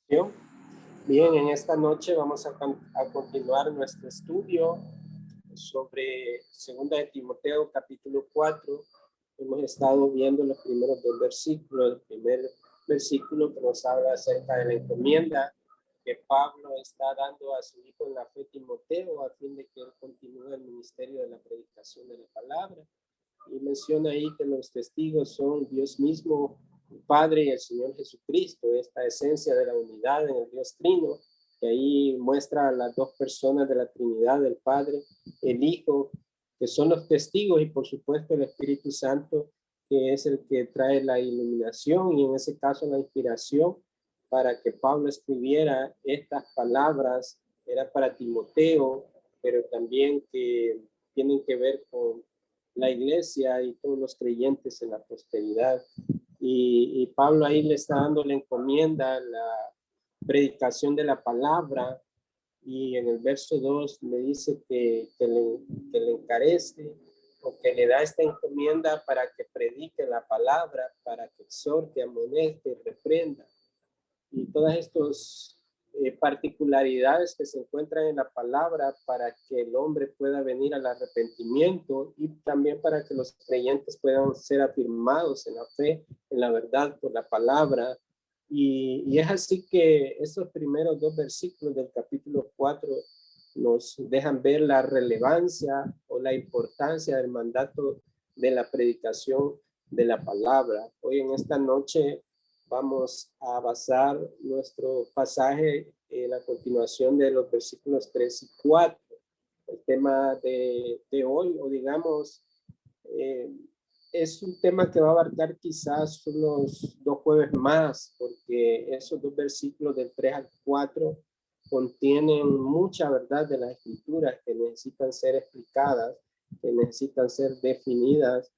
Bien, en esta noche vamos a continuar nuestro estudio sobre Segunda de Timoteo, capítulo 4. Hemos estado viendo los primeros dos versículos. El primer versículo que nos habla acerca de la encomienda que Pablo está dando a su hijo en la fe, Timoteo, a fin de que él continúe el ministerio de la predicación de la palabra. Y menciona ahí que los testigos son Dios mismo, el Padre y el Señor Jesucristo, esta esencia de la unidad en el Dios Trino, que ahí muestra a las dos personas de la Trinidad, el Padre, el Hijo, que son los testigos, y por supuesto el Espíritu Santo, que es el que trae la iluminación y en ese caso la inspiración para que Pablo escribiera estas palabras. Era para Timoteo, pero también que tienen que ver con la iglesia y todos los creyentes en la posteridad. Y Pablo ahí le está dando la encomienda, la predicación de la palabra, y en el verso 2 le dice que le encarece o que le da esta encomienda para que predique la palabra, para que exhorte, amoneste, reprenda. Y todas estas particularidades que se encuentran en la palabra para que el hombre pueda venir al arrepentimiento y también para que los creyentes puedan ser afirmados en la fe, en la verdad por la palabra. Y es así que estos primeros dos versículos del capítulo 4 nos dejan ver la relevancia o la importancia del mandato de la predicación de la palabra. Hoy en esta noche vamos a basar nuestro pasaje en la continuación de los versículos 3 y 4. El tema de hoy, o digamos, es un tema que va a abarcar quizás unos 2 jueves más, porque esos dos versículos del 3 al 4 contienen mucha verdad de las escrituras que necesitan ser explicadas, que necesitan ser definidas,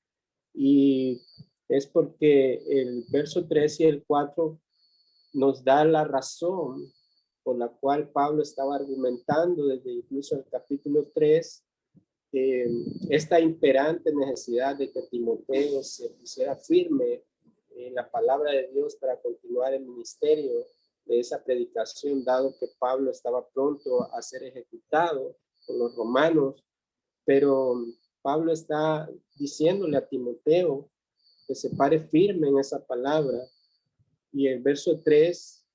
y es porque el verso 3 y el 4 nos da la razón por la cual Pablo estaba argumentando desde incluso el capítulo 3 esta imperante necesidad de que Timoteo se pusiera firme en la palabra de Dios para continuar el ministerio de esa predicación, dado que Pablo estaba pronto a ser ejecutado por los romanos. Pero Pablo está diciéndole a Timoteo que se pare firme en esa palabra, y el verso 3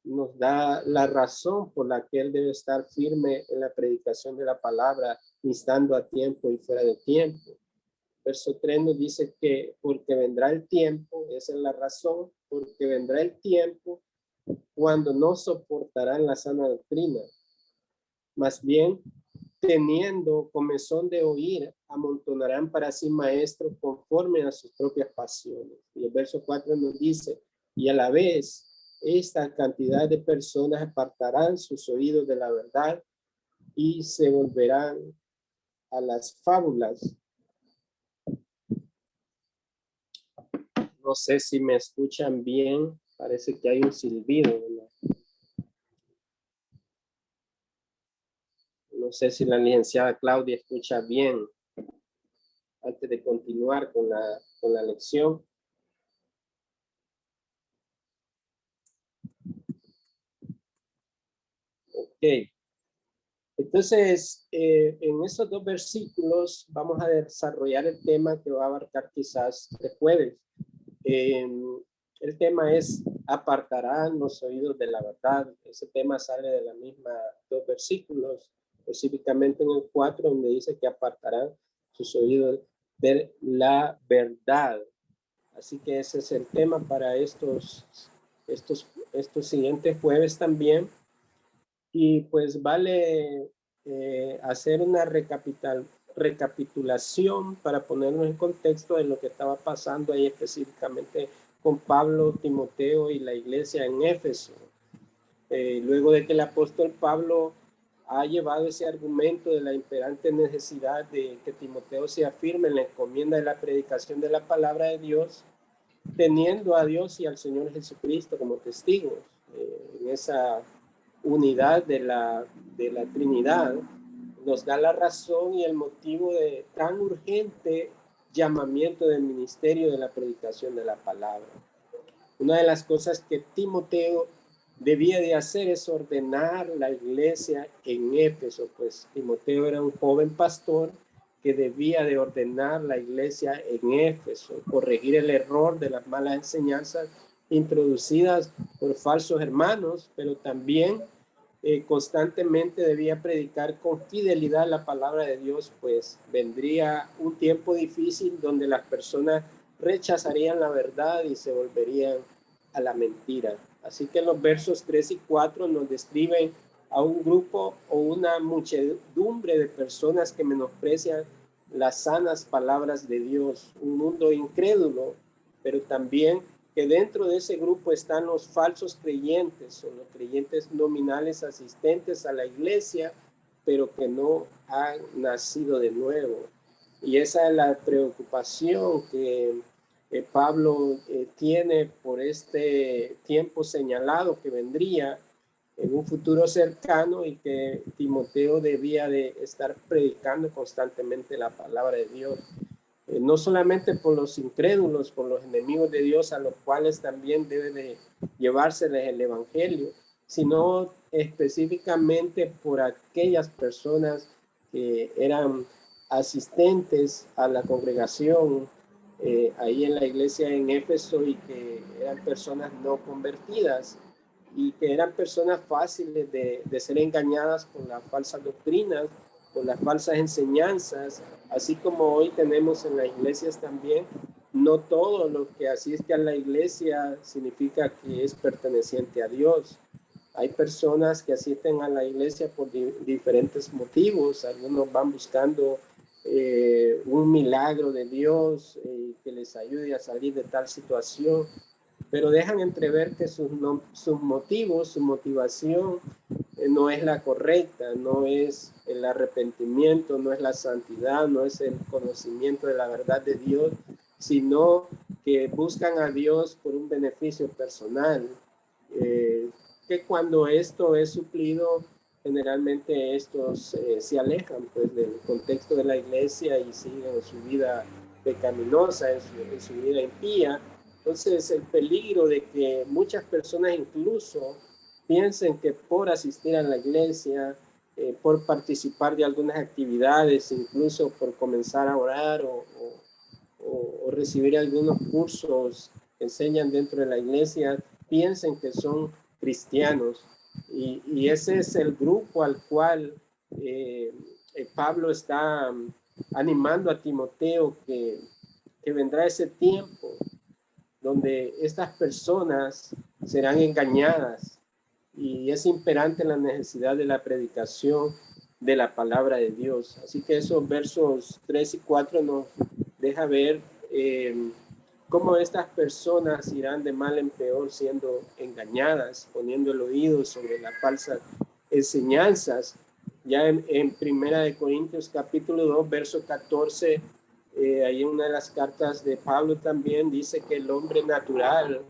nos da la razón por la que él debe estar firme en la predicación de la palabra, instando a tiempo y fuera de tiempo. Verso 3 nos dice que porque vendrá el tiempo, esa es la razón, porque vendrá el tiempo cuando no soportarán la sana doctrina, más bien teniendo comezón de oír, amontonarán para sí maestros conforme a sus propias pasiones. Y el verso 4 nos dice, y a la vez esta cantidad de personas apartarán sus oídos de la verdad y se volverán a las fábulas. No sé si me escuchan bien, parece que hay un silbido, ¿verdad? No sé si la licenciada Claudia escucha bien antes de continuar con la lección. Ok. Entonces, en estos dos versículos vamos a desarrollar el tema que va a abarcar quizás el jueves. El tema es apartarán los oídos de la verdad. Ese tema sale de la misma dos versículos, específicamente en el 4, donde dice que apartarán sus oídos de la verdad. Así que ese es el tema para estos siguientes jueves también. Y pues vale hacer una recapitulación para ponernos en contexto de lo que estaba pasando ahí específicamente con Pablo, Timoteo y la iglesia en Éfeso. Luego de que el apóstol Pablo ha llevado ese argumento de la imperante necesidad de que Timoteo se afirme en la encomienda de la predicación de la palabra de Dios, teniendo a Dios y al Señor Jesucristo como testigos en esa unidad de la Trinidad, nos da la razón y el motivo de tan urgente llamamiento del ministerio de la predicación de la palabra. Una de las cosas que Timoteo debía de hacer es ordenar la iglesia en Éfeso, pues Timoteo era un joven pastor que debía de ordenar la iglesia en Éfeso, corregir el error de las malas enseñanzas introducidas por falsos hermanos, pero también constantemente debía predicar con fidelidad la palabra de Dios, pues vendría un tiempo difícil donde las personas rechazarían la verdad y se volverían a la mentira. Así que los versos 3 y 4 nos describen a un grupo o una muchedumbre de personas que menosprecian las sanas palabras de Dios, un mundo incrédulo, pero también que dentro de ese grupo están los falsos creyentes o los creyentes nominales asistentes a la iglesia, pero que no han nacido de nuevo. Y esa es la preocupación que Pablo tiene por este tiempo señalado que vendría en un futuro cercano y que Timoteo debía de estar predicando constantemente la palabra de Dios. No solamente por los incrédulos, por los enemigos de Dios a los cuales también debe de llevárseles el evangelio, sino específicamente por aquellas personas que eran asistentes a la congregación ahí en la iglesia en Éfeso y que eran personas no convertidas y que eran personas fáciles de ser engañadas por las falsas doctrinas, por las falsas enseñanzas, así como hoy tenemos en las iglesias también. No todo lo que asiste a la iglesia significa que es perteneciente a Dios. Hay personas que asisten a la iglesia por diferentes motivos. Algunos van buscando un milagro de Dios que les ayude a salir de tal situación, pero dejan entrever que sus motivos, su motivación no es la correcta, no es el arrepentimiento, no es la santidad, no es el conocimiento de la verdad de Dios, sino que buscan a Dios por un beneficio personal. Que cuando esto es suplido, generalmente estos se alejan pues del contexto de la iglesia y siguen su vida pecaminosa, en su vida impía. Entonces el peligro de que muchas personas incluso piensen que por asistir a la iglesia, por participar de algunas actividades, incluso por comenzar a orar o recibir algunos cursos que enseñan dentro de la iglesia, piensen que son cristianos. Y ese es el grupo al cual Pablo está animando a Timoteo que vendrá ese tiempo donde estas personas serán engañadas y es imperante la necesidad de la predicación de la palabra de Dios. Así que esos versos 3 y 4 nos deja ver cómo estas personas irán de mal en peor siendo engañadas, poniendo el oído sobre las falsas enseñanzas. Ya en Primera de Corintios capítulo 2, verso 14, ahí en una de las cartas de Pablo también dice que el hombre natural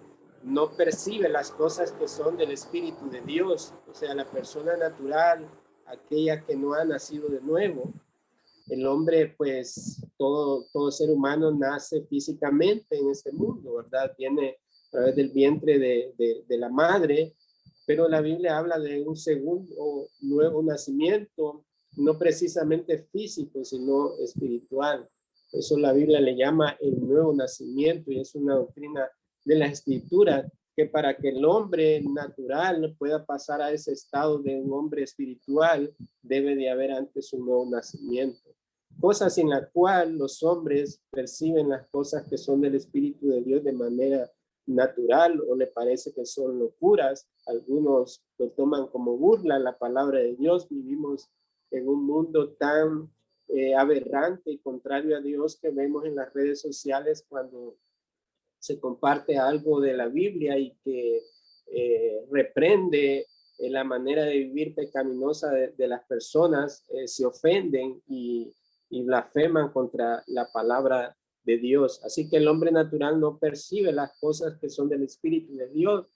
no percibe las cosas que son del Espíritu de Dios. O sea, la persona natural, aquella que no ha nacido de nuevo. El hombre, pues, todo ser humano nace físicamente en este mundo, ¿verdad? Viene a través del vientre de la madre, pero la Biblia habla de un segundo nuevo nacimiento, no precisamente físico, sino espiritual. Eso la Biblia le llama el nuevo nacimiento y es una doctrina de la Escritura que para que el hombre natural pueda pasar a ese estado de un hombre espiritual, debe de haber antes un nuevo nacimiento. Cosas en la cual los hombres perciben las cosas que son del Espíritu de Dios de manera natural o le parece que son locuras. Algunos lo toman como burla la palabra de Dios. Vivimos en un mundo tan aberrante y contrario a Dios que vemos en las redes sociales cuando se comparte algo de la Biblia y que reprende la manera de vivir pecaminosa de las personas, se ofenden y blasfeman contra la palabra de Dios. Así que el hombre natural no percibe las cosas que son del Espíritu de Dios,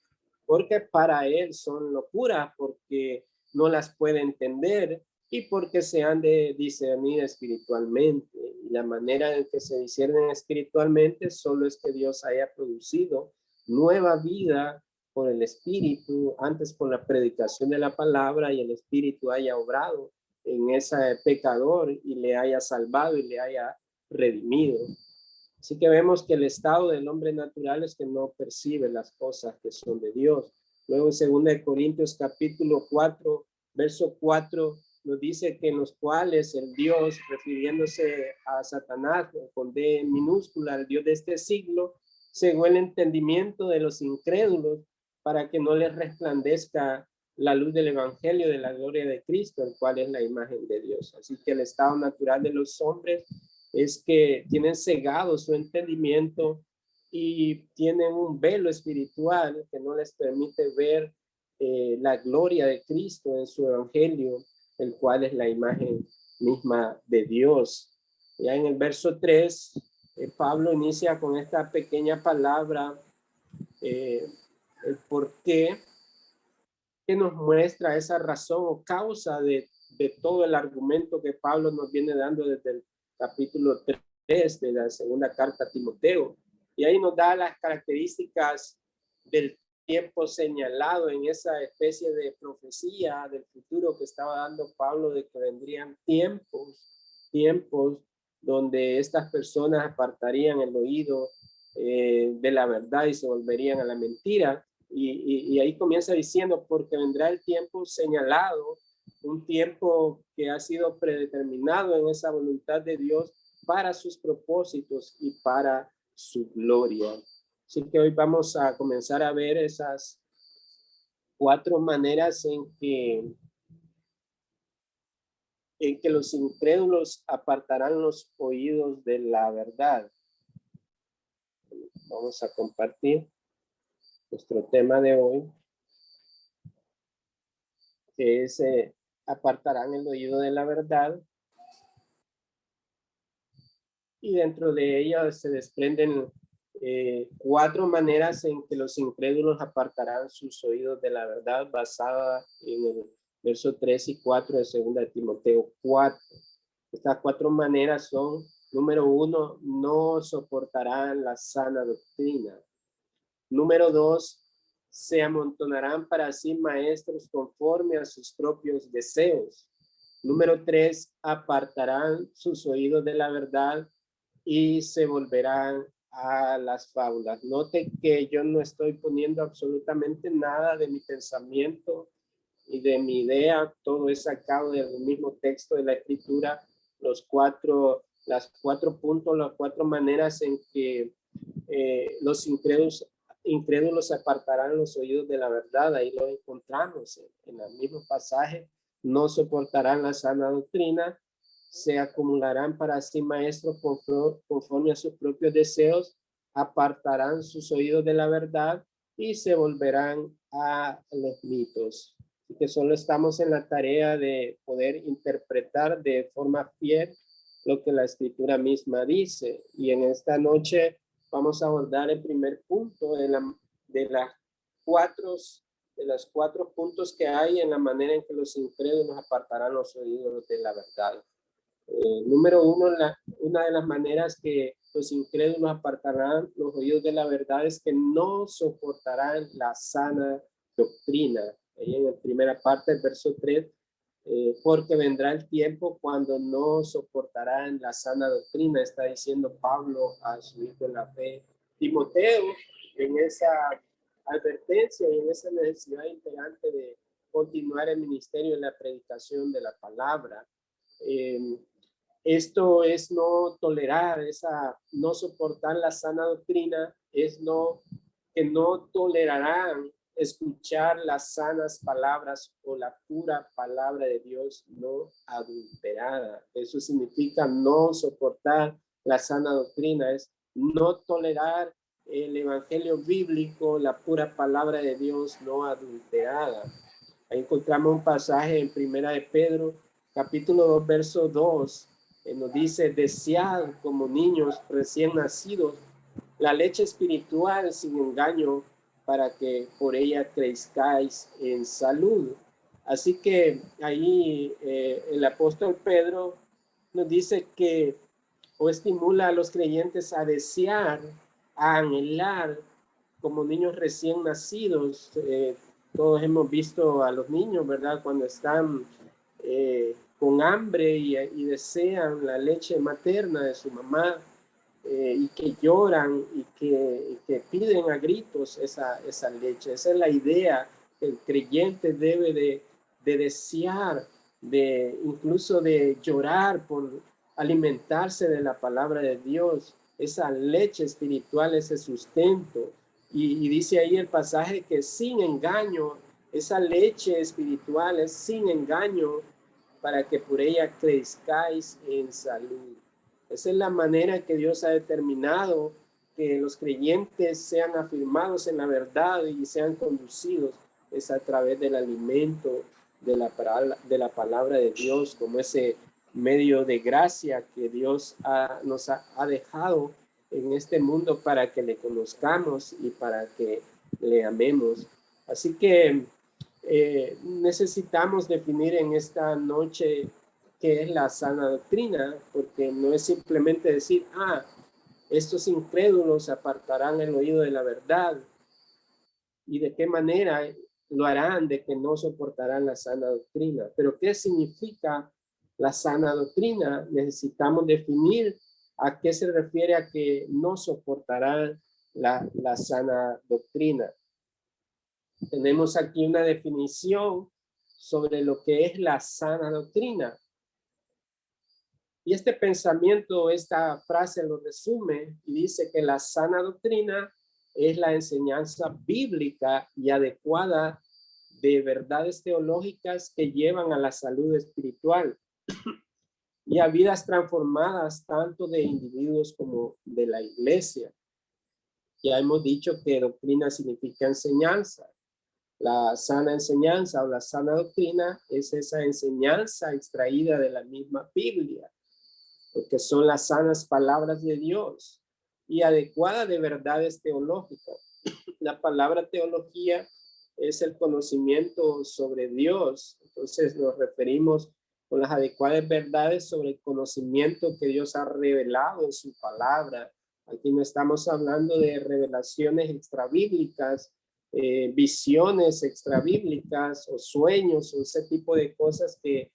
porque para él son locuras, porque no las puede entender y porque se han de discernir espiritualmente. Y la manera en que se disciernen espiritualmente solo es que Dios haya producido nueva vida por el Espíritu, antes por la predicación de la palabra, y el Espíritu haya obrado en ese pecador y le haya salvado y le haya redimido. Así que vemos que el estado del hombre natural es que no percibe las cosas que son de Dios. Luego en 2 Corintios capítulo 4, verso 4, nos dice que en los cuales el Dios, refiriéndose a Satanás, con D minúscula, el Dios de este siglo, cegó el entendimiento de los incrédulos para que no les resplandezca la luz del evangelio de la gloria de Cristo, el cual es la imagen de Dios. Así que el estado natural de los hombres es que tienen cegado su entendimiento y tienen un velo espiritual que no les permite ver la gloria de Cristo en su evangelio, el cual es la imagen misma de Dios. Ya en el verso 3, Pablo inicia con esta pequeña palabra, el por qué, que nos muestra esa razón o causa de todo el argumento que Pablo nos viene dando desde el capítulo 3 de la segunda carta a Timoteo. Y ahí nos da las características del tiempo señalado en esa especie de profecía del futuro que estaba dando Pablo, de que vendrían tiempos donde estas personas apartarían el oído de la verdad y se volverían a la mentira. Y ahí comienza diciendo, porque vendrá el tiempo señalado, un tiempo que ha sido predeterminado en esa voluntad de Dios para sus propósitos y para su gloria. Así que hoy vamos a comenzar a ver esas 4 maneras en que los incrédulos apartarán los oídos de la verdad. Vamos a compartir nuestro tema de hoy, que es apartarán el oído de la verdad. Y dentro de ella se desprenden 4 maneras en que los incrédulos apartarán sus oídos de la verdad, basada en el verso 3 y 4 de 2 Timoteo 4. Estas 4 maneras son: número 1, no soportarán la sana doctrina. Número 2, se amontonarán para sí maestros conforme a sus propios deseos. Número 3, apartarán sus oídos de la verdad y se volverán a las fábulas. Note que yo no estoy poniendo absolutamente nada de mi pensamiento y de mi idea, todo es sacado del mismo texto de la Escritura, las 4 puntos, las 4 maneras en que los incrédulos apartarán los oídos de la verdad. Ahí lo encontramos en el mismo pasaje. No soportarán la sana doctrina, se acumularán para sí maestros conforme a sus propios deseos, apartarán sus oídos de la verdad y se volverán a los mitos. Y que solo estamos en la tarea de poder interpretar de forma fiel lo que la Escritura misma dice. Y en esta noche vamos a abordar el primer punto de los 4 puntos que hay en la manera en que los incrédulos apartarán los oídos de la verdad. Número 1, una de las maneras que los incrédulos apartarán los oídos de la verdad es que no soportarán la sana doctrina. Ahí en la primera parte del verso 3, porque vendrá el tiempo cuando no soportarán la sana doctrina, está diciendo Pablo a su hijo en la fe, Timoteo, en esa advertencia y en esa necesidad imperante de continuar el ministerio en la predicación de la palabra. Esto es no tolerar, no soportar la sana doctrina, es que no tolerarán escuchar las sanas palabras o la pura palabra de Dios no adulterada. Eso significa no soportar la sana doctrina, es no tolerar el evangelio bíblico, la pura palabra de Dios no adulterada. Ahí encontramos un pasaje en 1 de Pedro, capítulo 2, verso 2, nos dice: desead como niños recién nacidos la leche espiritual sin engaño, para que por ella crezcáis en salud. Así que ahí el apóstol Pedro nos dice que, o estimula a los creyentes a desear, a anhelar como niños recién nacidos. Todos hemos visto a los niños, ¿verdad? Cuando están con hambre y desean la leche materna de su mamá, y que lloran y que piden a gritos esa leche. Esa es la idea que el creyente debe de desear, incluso de llorar por alimentarse de la palabra de Dios, esa leche espiritual, ese sustento. Y dice ahí el pasaje que sin engaño, esa leche espiritual es sin engaño, para que por ella crezcáis en salud. Esa es la manera que Dios ha determinado que los creyentes sean afirmados en la verdad y sean conducidos, es a través del alimento de la palabra de Dios, como ese medio de gracia que Dios nos ha dejado en este mundo para que le conozcamos y para que le amemos. Así que necesitamos definir en esta noche qué es la sana doctrina, porque no es simplemente decir, estos incrédulos apartarán el oído de la verdad, y de qué manera lo harán, de que no soportarán la sana doctrina. Pero ¿qué significa la sana doctrina? Necesitamos definir a qué se refiere a que no soportarán la sana doctrina. Tenemos aquí una definición sobre lo que es la sana doctrina. Y este pensamiento, esta frase lo resume y dice que la sana doctrina es la enseñanza bíblica y adecuada de verdades teológicas que llevan a la salud espiritual y a vidas transformadas tanto de individuos como de la iglesia. Ya hemos dicho que doctrina significa enseñanza. La sana enseñanza o la sana doctrina es esa enseñanza extraída de la misma Biblia, porque son las sanas palabras de Dios y adecuada de verdades teológicas. La palabra teología es el conocimiento sobre Dios. Entonces nos referimos con las adecuadas verdades sobre el conocimiento que Dios ha revelado en su palabra. Aquí no estamos hablando de revelaciones extrabíblicas, visiones extrabíblicas o sueños o ese tipo de cosas que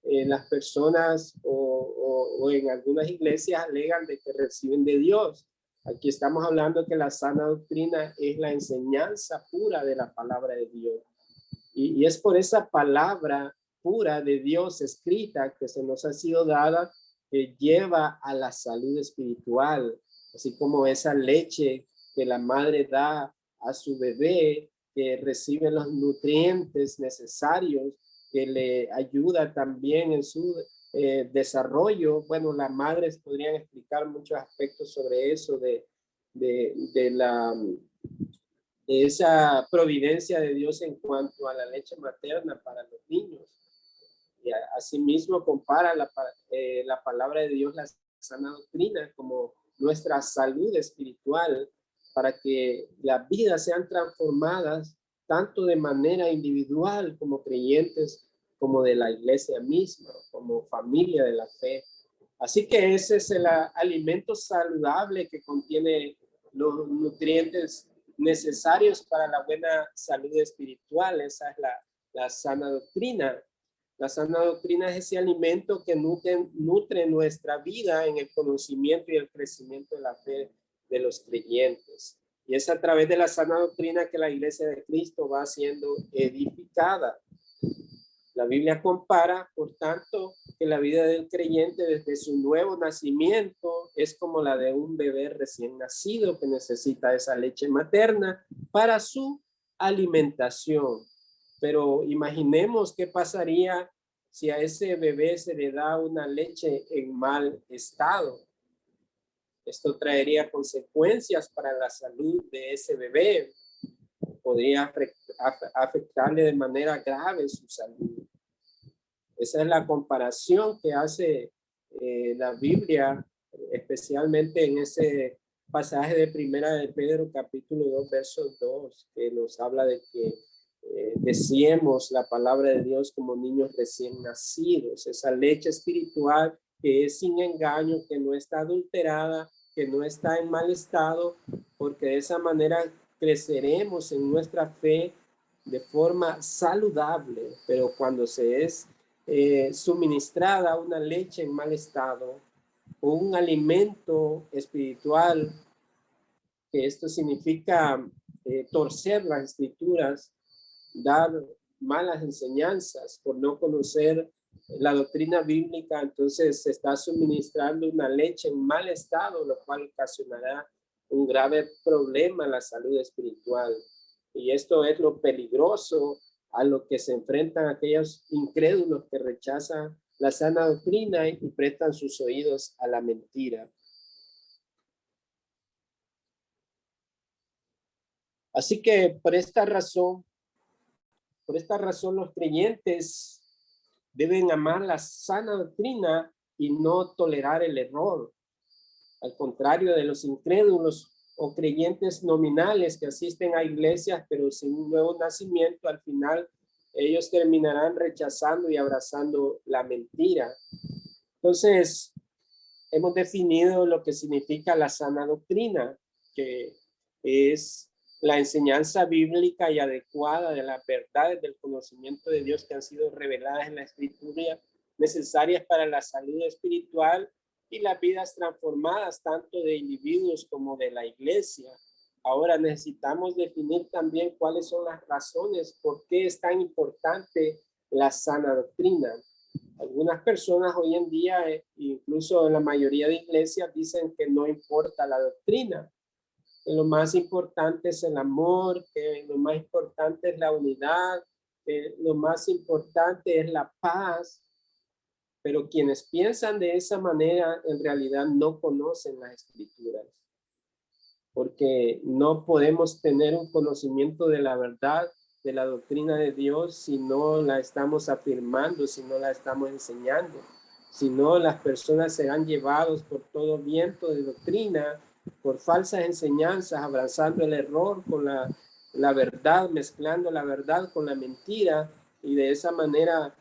las personas o en algunas iglesias alegan de que reciben de Dios. Aquí estamos hablando que la sana doctrina es la enseñanza pura de la palabra de Dios. Y es por esa palabra pura de Dios escrita que se nos ha sido dada, que lleva a la salud espiritual, así como esa leche que la madre da a su bebé, que recibe los nutrientes necesarios, que le ayuda también en su desarrollo. Bueno, las madres podrían explicar muchos aspectos sobre eso, de esa providencia de Dios en cuanto a la leche materna para los niños. Y asimismo compara la palabra de Dios, la sana doctrina, como nuestra salud espiritual, para que las vidas sean transformadas tanto de manera individual como creyentes, como de la iglesia misma, como familia de la fe. Así que ese es el alimento saludable que contiene los nutrientes necesarios para la buena salud espiritual. Esa es la sana doctrina. La sana doctrina es ese alimento que nutre nuestra vida en el conocimiento y el crecimiento de la fe de los creyentes. Y es a través de la sana doctrina que la iglesia de Cristo va siendo edificada. La Biblia compara, por tanto, que la vida del creyente desde su nuevo nacimiento es como la de un bebé recién nacido que necesita esa leche materna para su alimentación. Pero imaginemos qué pasaría si a ese bebé se le da una leche en mal estado. Esto traería consecuencias para la salud de ese bebé. Podría afectarle de manera grave su salud. Esa es la comparación que hace la Biblia, especialmente en ese pasaje de Primera de Pedro, capítulo 2, verso 2, que nos habla de que deseemos la palabra de Dios como niños recién nacidos, esa leche espiritual que es sin engaño, que no está adulterada, que no está en mal estado, porque de esa manera creceremos en nuestra fe de forma saludable, pero cuando se es suministrada una leche en mal estado o un alimento espiritual, que esto significa torcer las escrituras, dar malas enseñanzas por no conocer la doctrina bíblica, entonces se está suministrando una leche en mal estado, lo cual ocasionará un grave problema en la salud espiritual. Y esto es lo peligroso a lo que se enfrentan aquellos incrédulos que rechazan la sana doctrina y prestan sus oídos a la mentira. Así que por esta razón los creyentes deben amar la sana doctrina y no tolerar el error. Al contrario de los incrédulos o creyentes nominales que asisten a iglesias pero sin un nuevo nacimiento, al final ellos terminarán rechazando y abrazando la mentira. Entonces, hemos definido lo que significa la sana doctrina, que es la enseñanza bíblica y adecuada de las verdades del conocimiento de Dios que han sido reveladas en la Escritura, necesarias para la salud espiritual y las vidas transformadas tanto de individuos como de la iglesia. Ahora necesitamos definir también cuáles son las razones por qué es tan importante la sana doctrina. Algunas personas hoy en día, incluso en la mayoría de iglesias, dicen que no importa la doctrina, que lo más importante es el amor, que lo más importante es la unidad, que lo más importante es la paz. Pero quienes piensan de esa manera en realidad no conocen las escrituras, porque no podemos tener un conocimiento de la verdad, de la doctrina de Dios, si no la estamos afirmando, si no la estamos enseñando. Si no, las personas serán llevados por todo viento de doctrina, por falsas enseñanzas, abrazando el error con la verdad, mezclando la verdad con la mentira, y de esa manera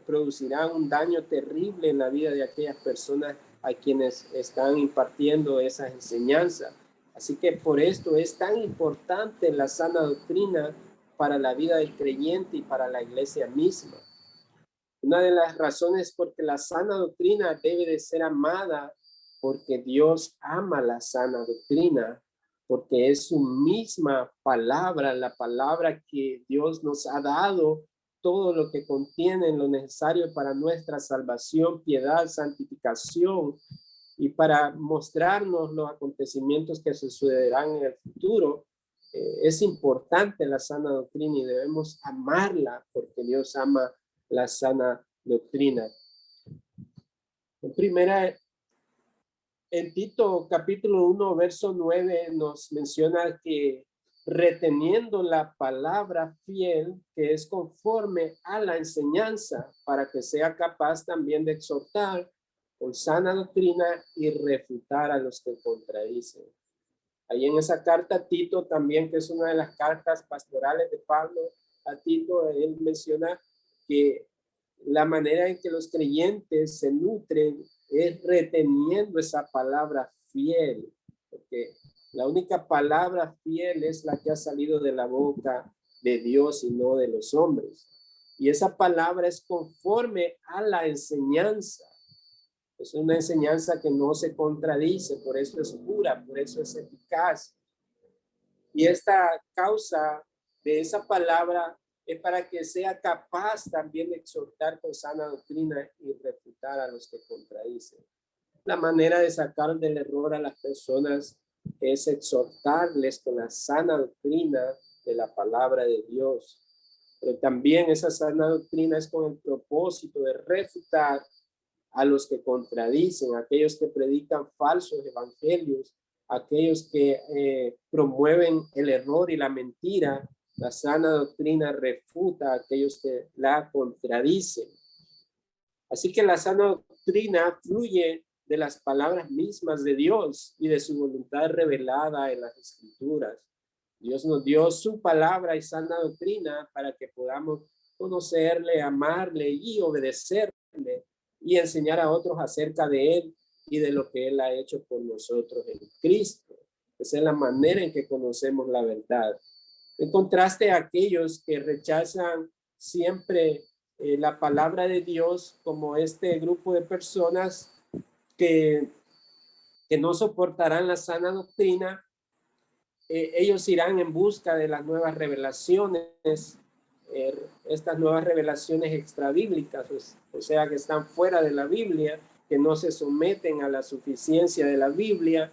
producirán un daño terrible en la vida de aquellas personas a quienes están impartiendo esas enseñanzas. Así que por esto es tan importante la sana doctrina para la vida del creyente y para la iglesia misma. Una de las razones por que la sana doctrina debe de ser amada, porque Dios ama la sana doctrina, porque es su misma palabra, la palabra que Dios nos ha dado, todo lo que contiene lo necesario para nuestra salvación, piedad, santificación, y para mostrarnos los acontecimientos que sucederán en el futuro. Es importante la sana doctrina y debemos amarla porque Dios ama la sana doctrina. En Tito capítulo 1, verso 9 nos menciona que reteniendo la palabra fiel, que es conforme a la enseñanza, para que sea capaz también de exhortar con sana doctrina y refutar a los que contradicen. Ahí en esa carta a Tito también, que es una de las cartas pastorales de Pablo a Tito, él menciona que la manera en que los creyentes se nutren es reteniendo esa palabra fiel, porque la única palabra fiel es la que ha salido de la boca de Dios y no de los hombres. Y esa palabra es conforme a la enseñanza. Es una enseñanza que no se contradice, por eso es pura, por eso es eficaz. Y esta causa de esa palabra es para que sea capaz también de exhortar con sana doctrina y refutar a los que contradicen. La manera de sacar del error a las personas es exhortarles con la sana doctrina de la palabra de Dios. Pero también esa sana doctrina es con el propósito de refutar a los que contradicen, aquellos que predican falsos evangelios, aquellos que promueven el error y la mentira. La sana doctrina refuta a aquellos que la contradicen. Así que la sana doctrina fluye de las palabras mismas de Dios y de su voluntad revelada en las Escrituras. Dios nos dio su palabra y sana doctrina para que podamos conocerle, amarle y obedecerle y enseñar a otros acerca de él y de lo que él ha hecho por nosotros en Cristo. Esa es la manera en que conocemos la verdad. En contraste a aquellos que rechazan siempre la palabra de Dios, como este grupo de personas que, que no soportarán la sana doctrina, ellos irán en busca de las nuevas revelaciones, estas nuevas revelaciones extrabíblicas, o sea, que están fuera de la Biblia, que no se someten a la suficiencia de la Biblia.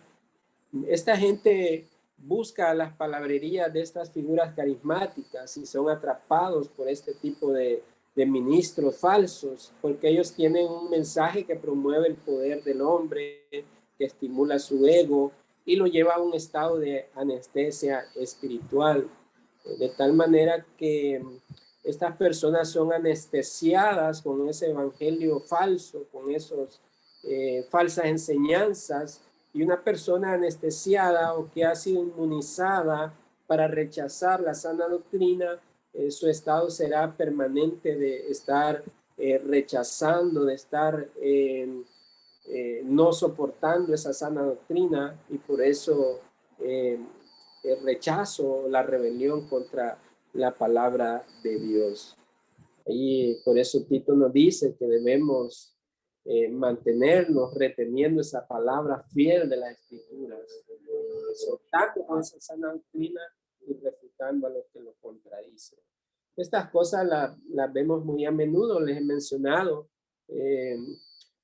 Esta gente busca las palabrerías de estas figuras carismáticas y son atrapados por este tipo de ministros falsos, porque ellos tienen un mensaje que promueve el poder del hombre, que estimula su ego y lo lleva a un estado de anestesia espiritual, de tal manera que estas personas son anestesiadas con ese evangelio falso, con esos falsas enseñanzas, y una persona anestesiada o que ha sido inmunizada para rechazar la sana doctrina, su estado será permanente de estar rechazando, de estar no soportando esa sana doctrina, y por eso el rechazo, la rebelión contra la palabra de Dios. Y por eso Tito nos dice que debemos mantenernos reteniendo esa palabra fiel de las Escrituras, soltando con esa sana doctrina y refutando a los que lo contradicen. Estas cosas las vemos muy a menudo, les he mencionado.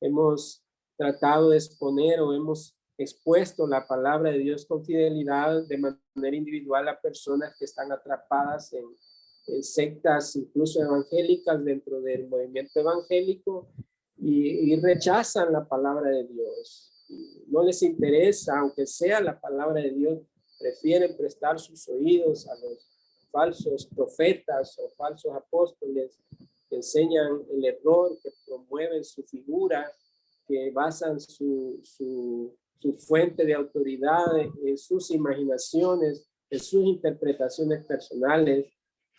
Hemos tratado de exponer o hemos expuesto la palabra de Dios con fidelidad de manera individual a personas que están atrapadas en sectas incluso evangélicas dentro del movimiento evangélico y rechazan la palabra de Dios. No les interesa, aunque sea la palabra de Dios, prefieren prestar sus oídos a los falsos profetas o falsos apóstoles que enseñan el error, que promueven su figura, que basan su fuente de autoridad en sus imaginaciones, en sus interpretaciones personales,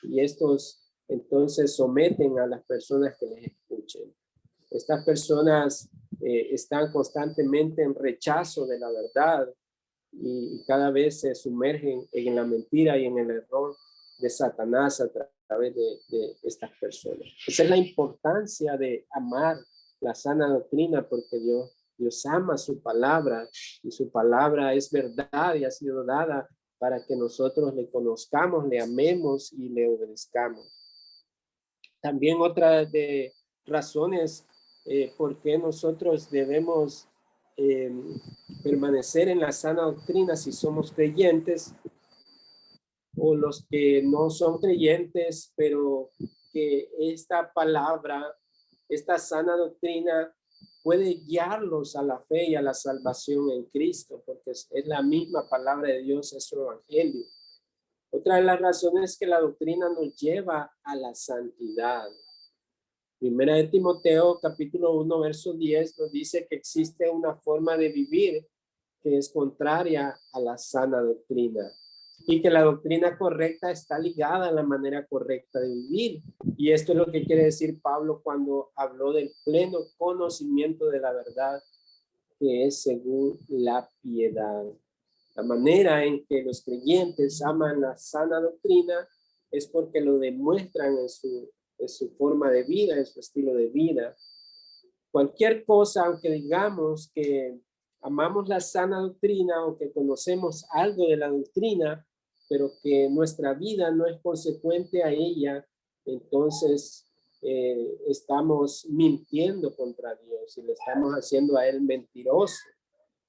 y estos entonces someten a las personas que les escuchen. Estas personas están constantemente en rechazo de la verdad y cada vez se sumergen en la mentira y en el error de Satanás a través de estas personas. Esa es la importancia de amar la sana doctrina, porque Dios ama su palabra y su palabra es verdad y ha sido dada para que nosotros le conozcamos, le amemos y le obedezcamos. También otra de razones por qué nosotros debemos permanecer en la sana doctrina si somos creyentes, o los que no son creyentes, pero que esta palabra, esta sana doctrina puede guiarlos a la fe y a la salvación en Cristo, porque es la misma palabra de Dios, es su evangelio. Otra de las razones es que la doctrina nos lleva a la santidad. Primera de Timoteo, capítulo 1, verso 10, nos dice que existe una forma de vivir que es contraria a la sana doctrina, y que la doctrina correcta está ligada a la manera correcta de vivir. Y esto es lo que quiere decir Pablo cuando habló del pleno conocimiento de la verdad, que es según la piedad. La manera en que los creyentes aman la sana doctrina es porque lo demuestran en su forma de vida, en su estilo de vida. Cualquier cosa, aunque digamos que amamos la sana doctrina o que conocemos algo de la doctrina, pero que nuestra vida no es consecuente a ella, entonces estamos mintiendo contra Dios y le estamos haciendo a Él mentiroso.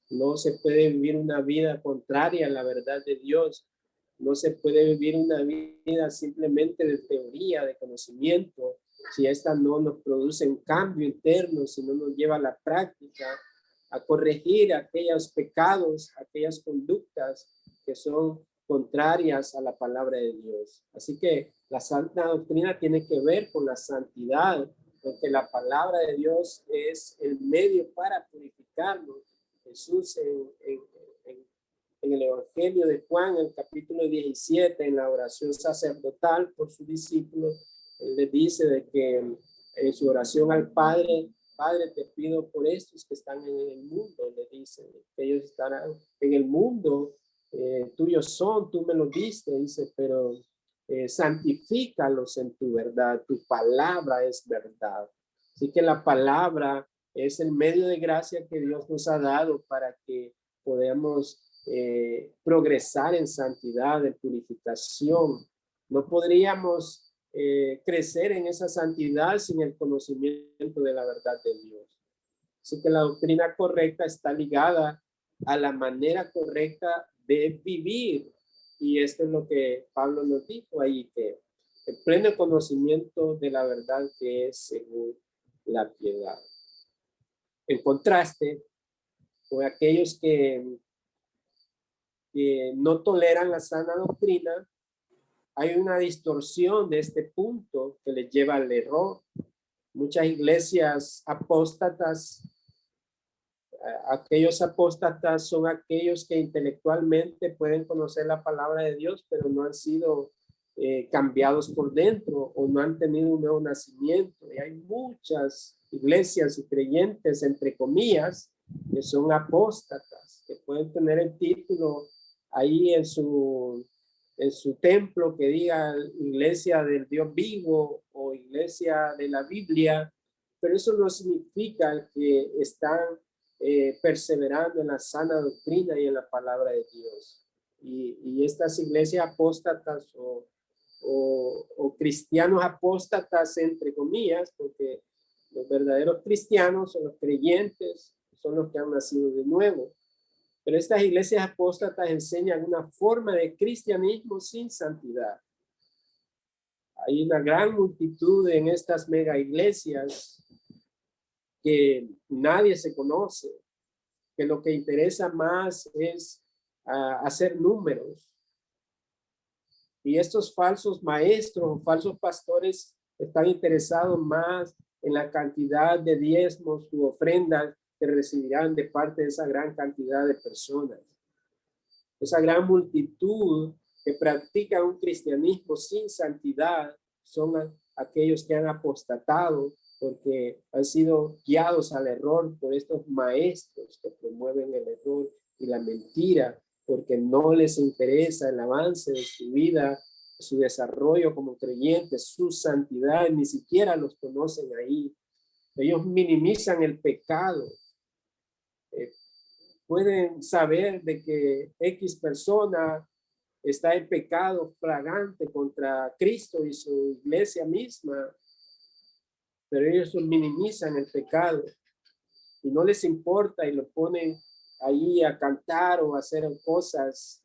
No se puede vivir una vida contraria a la verdad de Dios. No se puede vivir una vida simplemente de teoría, de conocimiento, si esta no nos produce un cambio interno, si no nos lleva a la práctica, a corregir aquellos pecados, aquellas conductas que son contrarias a la palabra de Dios. Así que la santa doctrina tiene que ver con la santidad, porque la palabra de Dios es el medio para purificarnos. Jesús en el Evangelio de Juan, en el capítulo 17, en la oración sacerdotal por sus discípulos, él les dice de que en su oración al Padre, Padre, te pido por estos que están en el mundo, le dice que ellos estarán en el mundo, tuyos son, tú me los diste, dice, pero santifícalos en tu verdad, tu palabra es verdad. Así que la palabra es el medio de gracia que Dios nos ha dado para que podamos progresar en santidad, en purificación. No podríamos crecer en esa santidad sin el conocimiento de la verdad de Dios. Así que la doctrina correcta está ligada a la manera correcta de vivir. Y esto es lo que Pablo nos dijo ahí, que el pleno conocimiento de la verdad que es según la piedad. En contraste con aquellos que no toleran la sana doctrina, hay una distorsión de este punto que les lleva al error. Muchas iglesias apóstatas, aquellos apóstatas son aquellos que intelectualmente pueden conocer la palabra de Dios, pero no han sido cambiados por dentro o no han tenido un nuevo nacimiento. Y hay muchas iglesias y creyentes, entre comillas, que son apóstatas, que pueden tener el título ahí en su templo que diga iglesia del Dios vivo o iglesia de la Biblia, pero eso no significa que están perseverando en la sana doctrina y en la palabra de Dios. Y estas iglesias apóstatas o cristianos apóstatas, entre comillas, porque los verdaderos cristianos son los creyentes, son los que han nacido de nuevo. Pero estas iglesias apóstatas enseñan una forma de cristianismo sin santidad. Hay una gran multitud en estas mega iglesias que nadie se conoce, que lo que interesa más es hacer números. Y estos falsos maestros, falsos pastores, están interesados más en la cantidad de diezmos u ofrendas que recibirán de parte de esa gran cantidad de personas. Esa gran multitud que practica un cristianismo sin santidad son aquellos que han apostatado porque han sido guiados al error por estos maestros que promueven el error y la mentira, porque no les interesa el avance de su vida, su desarrollo como creyentes, su santidad, ni siquiera los conocen ahí. Ellos minimizan el pecado. Pueden saber de que X persona está en pecado flagrante contra Cristo y su iglesia misma, pero ellos minimizan el pecado y no les importa y lo ponen ahí a cantar o a hacer cosas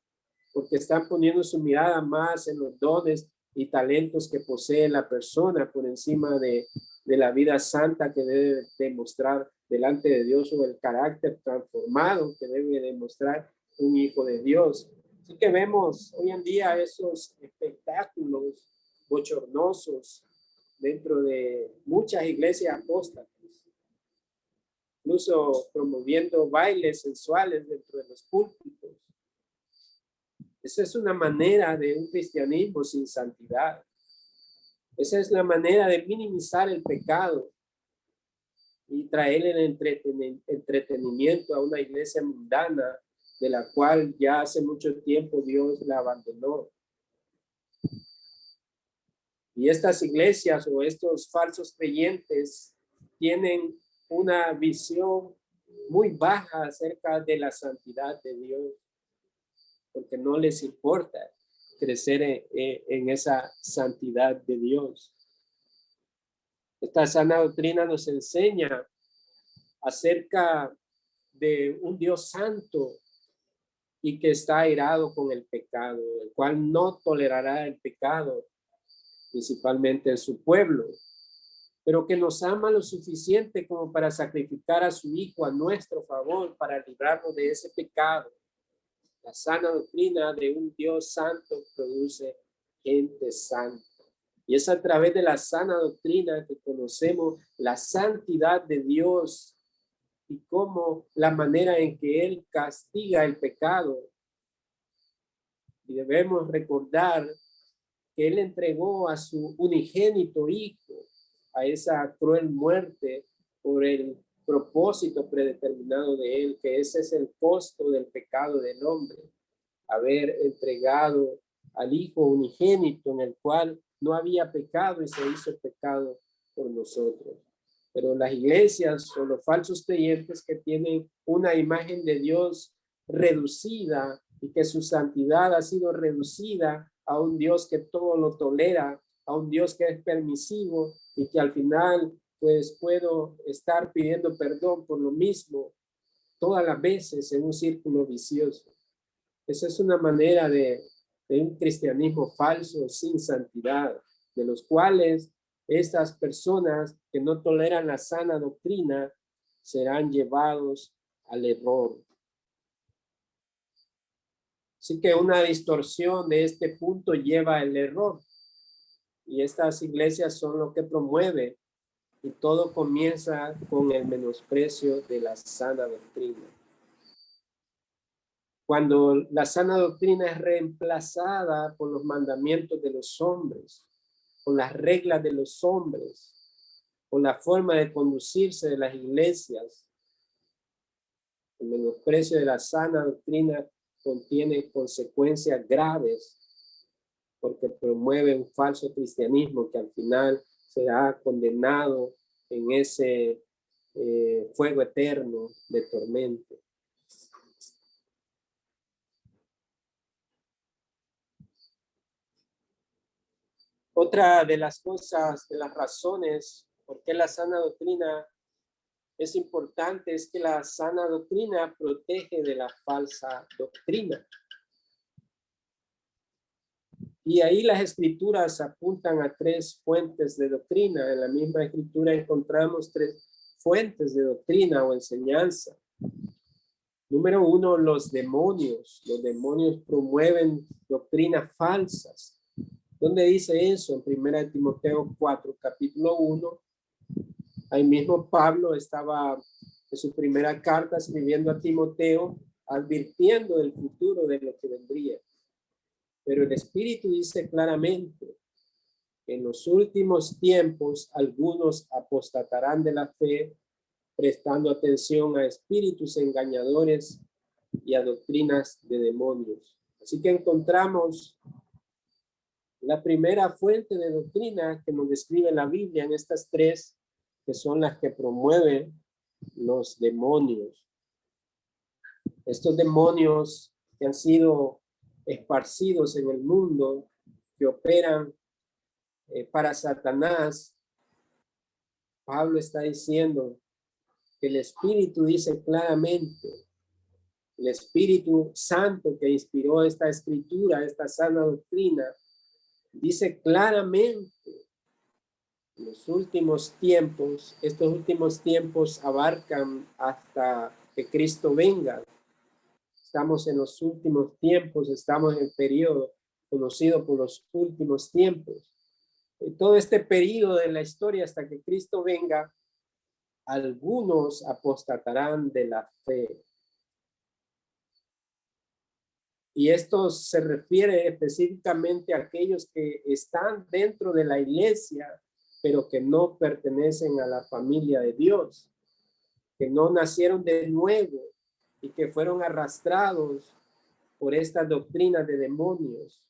porque están poniendo su mirada más en los dones y talentos que posee la persona por encima de la vida santa que debe demostrar delante de Dios o el carácter transformado que debe demostrar un hijo de Dios. Así que vemos hoy en día esos espectáculos bochornosos dentro de muchas iglesias apóstatas, incluso promoviendo bailes sensuales dentro de los púlpitos. Esa es una manera de un cristianismo sin santidad. Esa es la manera de minimizar el pecado y traer el entretenimiento a una iglesia mundana de la cual ya hace mucho tiempo Dios la abandonó. Y estas iglesias o estos falsos creyentes tienen una visión muy baja acerca de la santidad de Dios, porque no les importa crecer en esa santidad de Dios. Esta sana doctrina nos enseña acerca de un Dios santo y que está airado con el pecado, el cual no tolerará el pecado, principalmente en su pueblo, pero que nos ama lo suficiente como para sacrificar a su Hijo a nuestro favor para librarnos de ese pecado. La sana doctrina de un Dios santo produce gente santa. Y es a través de la sana doctrina que conocemos la santidad de Dios y cómo la manera en que Él castiga el pecado. Y debemos recordar que Él entregó a su unigénito Hijo a esa cruel muerte por el propósito predeterminado de Él, que ese es el costo del pecado del hombre. haber entregado al Hijo unigénito en el cual no había pecado y se hizo pecado por nosotros. Pero las iglesias o los falsos creyentes que tienen una imagen de Dios reducida y que su santidad ha sido reducida a un Dios que todo lo tolera, a un Dios que es permisivo y que al final pues puedo estar pidiendo perdón por lo mismo todas las veces en un círculo vicioso. Esa es una manera de un cristianismo falso, sin santidad, de los cuales estas personas que no toleran la sana doctrina serán llevados al error. Así que una distorsión de este punto lleva al error. Y estas iglesias son lo que promueve. Y todo comienza con el menosprecio de la sana doctrina. Cuando la sana doctrina es reemplazada por los mandamientos de los hombres, por las reglas de los hombres, por la forma de conducirse de las iglesias, el menosprecio de la sana doctrina contiene consecuencias graves porque promueve un falso cristianismo que al final será condenado en ese fuego eterno de tormento. Otra de las cosas, de las razones por qué la sana doctrina es importante es que la sana doctrina protege de la falsa doctrina. Y ahí las escrituras apuntan a tres fuentes de doctrina. En la misma escritura encontramos tres fuentes de doctrina o enseñanza. Número uno, los demonios. Los demonios promueven doctrinas falsas. ¿Dónde dice eso? En 1 Timoteo 4, capítulo 1. Ahí mismo Pablo estaba en su primera carta escribiendo a Timoteo, advirtiendo del futuro de lo que vendría. Pero el Espíritu dice claramente, en los últimos tiempos algunos apostatarán de la fe, prestando atención a espíritus engañadores y a doctrinas de demonios. Así que encontramos la primera fuente de doctrina que nos describe la Biblia en estas tres, que son las que promueven los demonios. Estos demonios que han sido esparcidos en el mundo, que operan para Satanás, Pablo está diciendo que el Espíritu dice claramente, el Espíritu Santo que inspiró esta escritura, esta sana doctrina, dice claramente en los últimos tiempos, estos últimos tiempos abarcan hasta que Cristo venga. Estamos en los últimos tiempos, estamos en el periodo conocido por los últimos tiempos. En todo este periodo de la historia hasta que Cristo venga, algunos apostatarán de la fe. Y esto se refiere específicamente a aquellos que están dentro de la iglesia, pero que no pertenecen a la familia de Dios, que no nacieron de nuevo y que fueron arrastrados por estas doctrinas de demonios,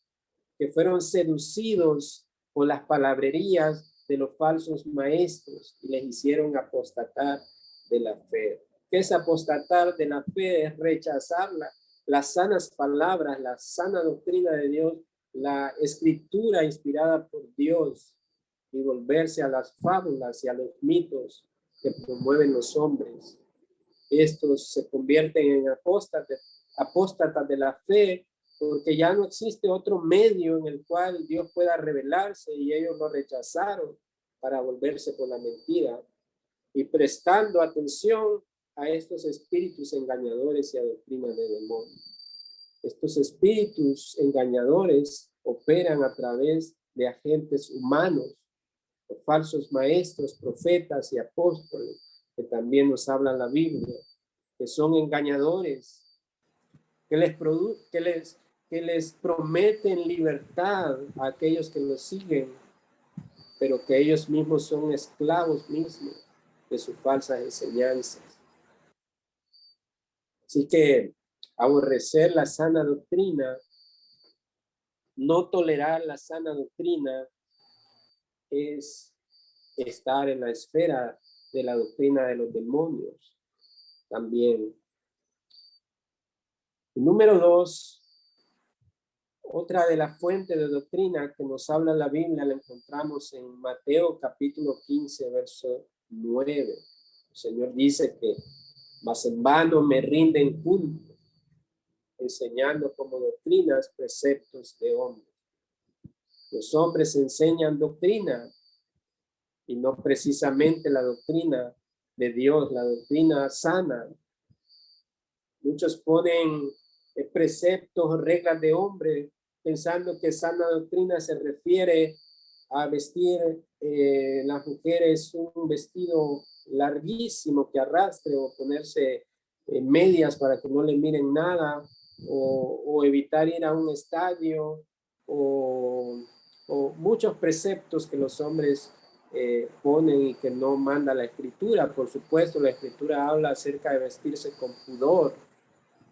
que fueron seducidos por las palabrerías de los falsos maestros y les hicieron apostatar de la fe. ¿Qué es apostatar de la fe? Es rechazarla. Las sanas palabras, la sana doctrina de Dios, la escritura inspirada por Dios y volverse a las fábulas y a los mitos que promueven los hombres. Estos se convierten en apóstatas de la fe porque ya no existe otro medio en el cual Dios pueda revelarse y ellos lo rechazaron para volverse por la mentira y prestando atención a estos espíritus engañadores y a doctrinas de demonios. Estos espíritus engañadores operan a través de agentes humanos, los falsos maestros, profetas y apóstoles, que también nos habla la Biblia, que son engañadores, que les prometen libertad a aquellos que los siguen, pero que ellos mismos son esclavos mismos de sus falsas enseñanzas. Así que aborrecer la sana doctrina, no tolerar la sana doctrina, es estar en la esfera de la doctrina de los demonios también. Número 2, otra de las fuentes de doctrina que nos habla la Biblia la encontramos en Mateo capítulo 15, verso 9. El Señor dice que mas en vano me rinden culto, enseñando como doctrinas preceptos de hombres. Los hombres enseñan doctrina y no precisamente la doctrina de Dios, la doctrina sana. Muchos ponen preceptos o reglas de hombre pensando que sana doctrina se refiere a vestir las mujeres un vestido larguísimo que arrastre o ponerse medias para que no le miren nada o evitar ir a un estadio o muchos preceptos que los hombres ponen y que no manda la escritura. Por supuesto, la escritura habla acerca de vestirse con pudor,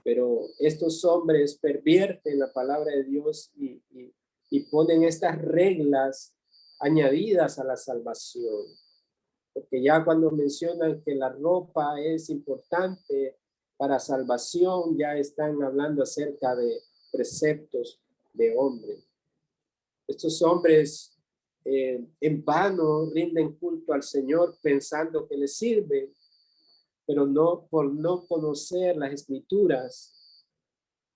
pero estos hombres pervierten la palabra de Dios y ponen estas reglas añadidas a la salvación. Porque ya cuando mencionan que la ropa es importante para salvación, ya están hablando acerca de preceptos de hombre. Estos hombres en vano rinden culto al Señor pensando que les sirve, pero no por no conocer las escrituras,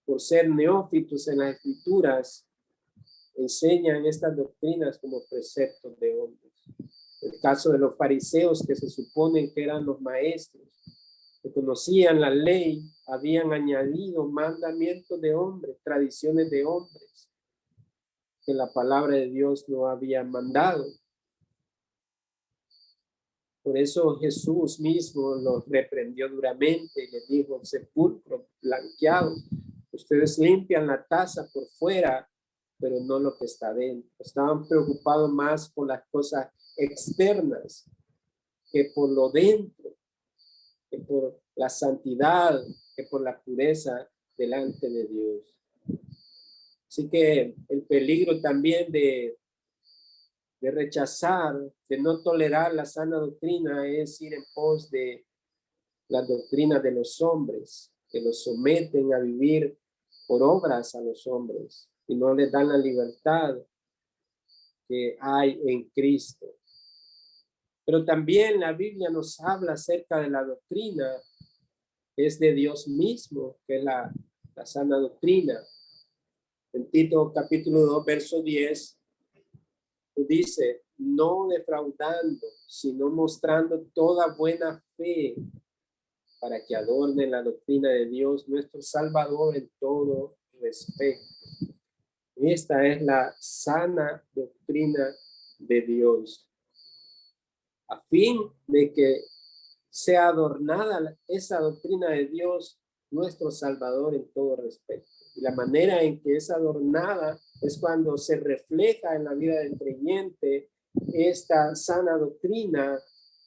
por ser neófitos en las escrituras, enseñan estas doctrinas como preceptos de hombres. El caso de los fariseos, que se suponen que eran los maestros, que conocían la ley, habían añadido mandamientos de hombres, tradiciones de hombres, que la palabra de Dios no había mandado. Por eso Jesús mismo los reprendió duramente y les dijo: sepulcro blanqueado, ustedes limpian la taza por fuera, pero no lo que está dentro. Estaban preocupados más por las cosas externas que por lo dentro, que por la santidad, que por la pureza delante de Dios. Así que el peligro también de rechazar, de no tolerar la sana doctrina es ir en pos de las doctrinas de los hombres, que los someten a vivir por obras a los hombres y no les dan la libertad que hay en Cristo. Pero también la Biblia nos habla acerca de la doctrina que es de Dios mismo, que es la sana doctrina. En Tito capítulo 2, verso 10, dice: no defraudando, sino mostrando toda buena fe, para que adorne la doctrina de Dios, nuestro Salvador, en todo respeto. Esta es la sana doctrina de Dios, a fin de que sea adornada esa doctrina de Dios, nuestro Salvador, en todo respeto. Y la manera en que es adornada es cuando se refleja en la vida del creyente esta sana doctrina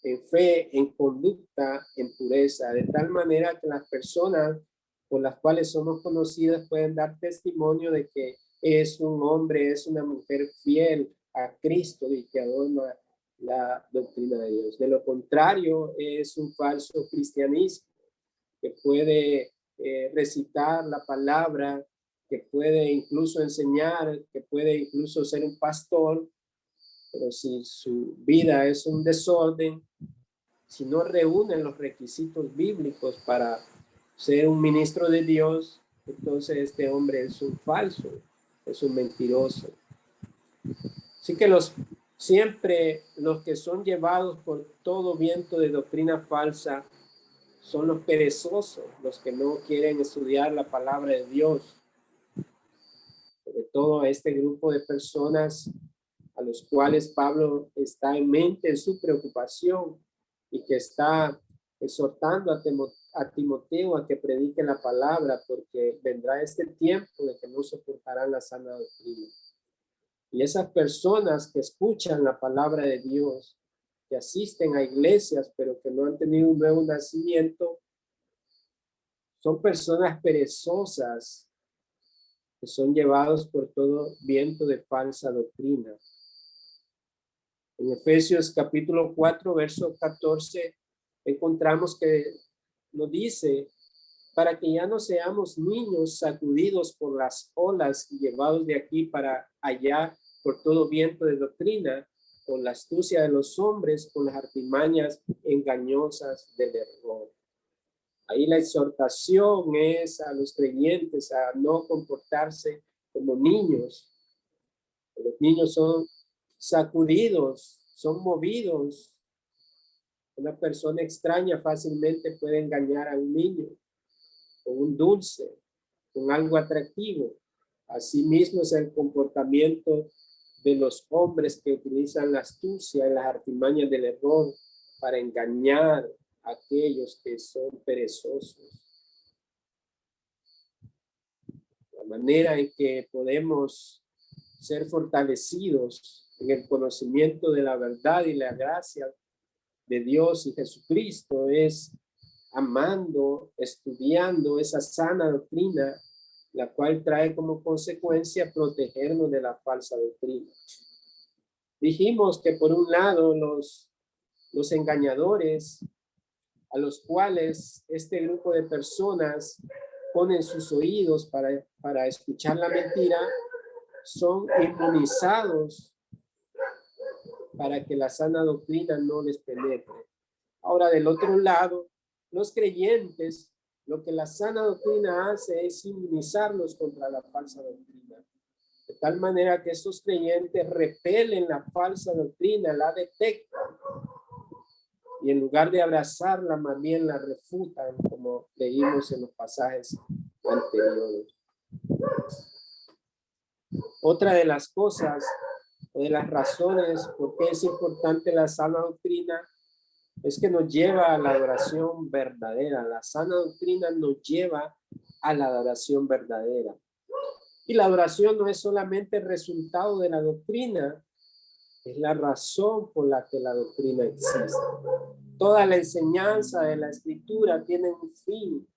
en fe, en conducta, en pureza, de tal manera que las personas por las cuales somos conocidas pueden dar testimonio de que es un hombre, es una mujer fiel a Cristo y que adorna la doctrina de Dios. De lo contrario, es un falso cristianismo que puede recitar la palabra, que puede incluso enseñar, que puede incluso ser un pastor, pero si su vida es un desorden, si no reúnen los requisitos bíblicos para ser un ministro de Dios, entonces este hombre es un falso, es un mentiroso. Así que siempre los que son llevados por todo viento de doctrina falsa son los perezosos, los que no quieren estudiar la palabra de Dios. Sobre todo a este grupo de personas a los cuales Pablo está en mente en su preocupación y que está exhortando a Timoteo a que predique la palabra, porque vendrá este tiempo de que no soportarán la sana doctrina. Y esas personas que escuchan la palabra de Dios, que asisten a iglesias, pero que no han tenido un nuevo nacimiento, Son personas perezosas que son llevados por todo viento de falsa doctrina. En Efesios capítulo 4, verso 14, encontramos que nos dice, para que ya no seamos niños sacudidos por las olas y llevados de aquí para allá por todo viento de doctrina, por la astucia de los hombres, por las artimañas engañosas del error. Ahí la exhortación es a los creyentes a no comportarse como niños. Los niños son sacudidos, son movidos. Una persona extraña fácilmente puede engañar a un niño con un dulce, con algo atractivo. Asimismo es el comportamiento de los hombres que utilizan la astucia y las artimañas del error para engañar a aquellos que son perezosos. La manera en que podemos ser fortalecidos en el conocimiento de la verdad y la gracia de Dios y Jesucristo es amando, estudiando esa sana doctrina, la cual trae como consecuencia protegernos de la falsa doctrina. Dijimos que por un lado los engañadores, a los cuales este grupo de personas ponen sus oídos para escuchar la mentira, son inmunizados para que la sana doctrina no les penetre. Ahora, del otro lado, los creyentes, lo que la sana doctrina hace es inmunizarlos contra la falsa doctrina. De tal manera que estos creyentes repelen la falsa doctrina, la detectan. Y en lugar de abrazarla, más bien la refutan, como leímos en los pasajes anteriores. Otra de las cosas, o de las razones por qué es importante la sana doctrina, es que nos lleva a la adoración verdadera. La sana doctrina nos lleva a la adoración verdadera. Y la adoración no es solamente el resultado de la doctrina, es la razón por la que la doctrina existe. Toda la enseñanza de la Escritura tiene un fin,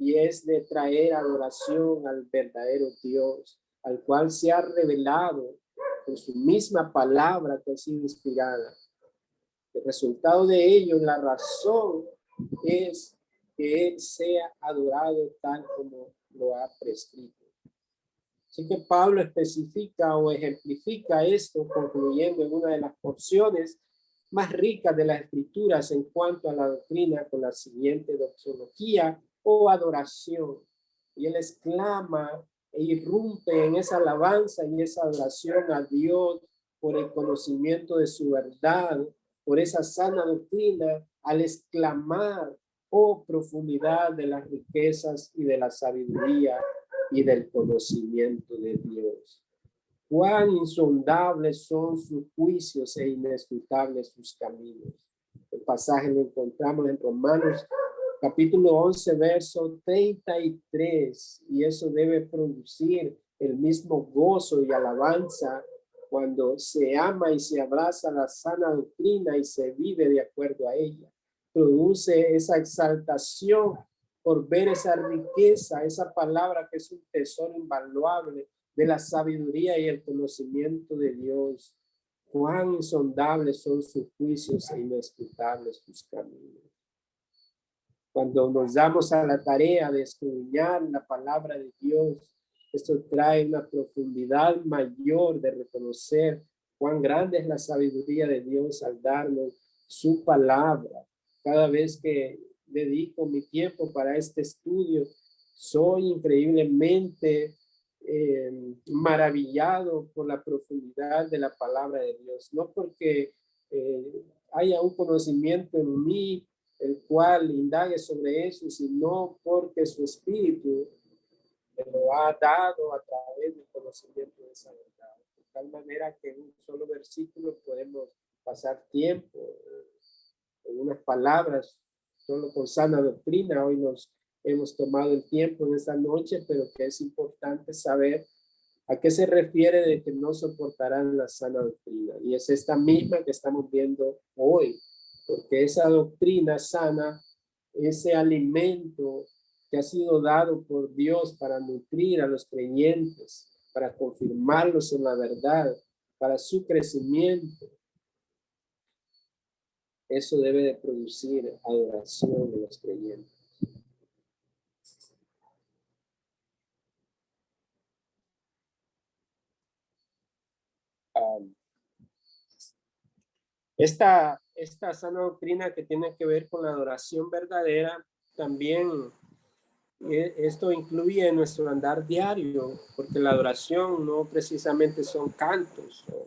y es de traer adoración al verdadero Dios, al cual se ha revelado por su misma palabra que ha sido inspirada. El resultado de ello, la razón, es que Él sea adorado tal como lo ha prescrito. Así que Pablo especifica o ejemplifica esto, concluyendo en una de las porciones más ricas de las Escrituras en cuanto a la doctrina, con la siguiente doxología o adoración. Y él exclama e irrumpe en esa alabanza y esa adoración a Dios por el conocimiento de su verdad, por esa sana doctrina, al exclamar, oh profundidad de las riquezas y de la sabiduría y del conocimiento de Dios. Cuán insondables son sus juicios e inescrutables sus caminos. El pasaje lo encontramos en Romanos capítulo 11, verso 33, y eso debe producir el mismo gozo y alabanza cuando se ama y se abraza la sana doctrina y se vive de acuerdo a ella. Produce esa exaltación por ver esa riqueza, esa palabra que es un tesoro invaluable de la sabiduría y el conocimiento de Dios. Cuán insondables son sus juicios e inescrutables sus caminos. Cuando nos damos a la tarea de escudriñar la palabra de Dios, esto trae una profundidad mayor de reconocer cuán grande es la sabiduría de Dios al darnos su palabra. Cada vez que dedico mi tiempo para este estudio, soy increíblemente maravillado por la profundidad de la palabra de Dios. No porque haya un conocimiento en mí el cual indague sobre eso, sino porque su espíritu me lo ha dado a través del conocimiento de esa verdad. De tal manera que en un solo versículo podemos pasar tiempo en unas palabras, solo con sana doctrina. Hoy nos hemos tomado el tiempo en esta noche, pero que es importante saber a qué se refiere de que no soportarán la sana doctrina. Y es esta misma que estamos viendo hoy, porque esa doctrina sana, ese alimento que ha sido dado por Dios para nutrir a los creyentes, para confirmarlos en la verdad, para su crecimiento. Eso debe de producir adoración de los creyentes. Esta sana doctrina que tiene que ver con la adoración verdadera, también esto incluye nuestro andar diario, porque la adoración no precisamente son cantos o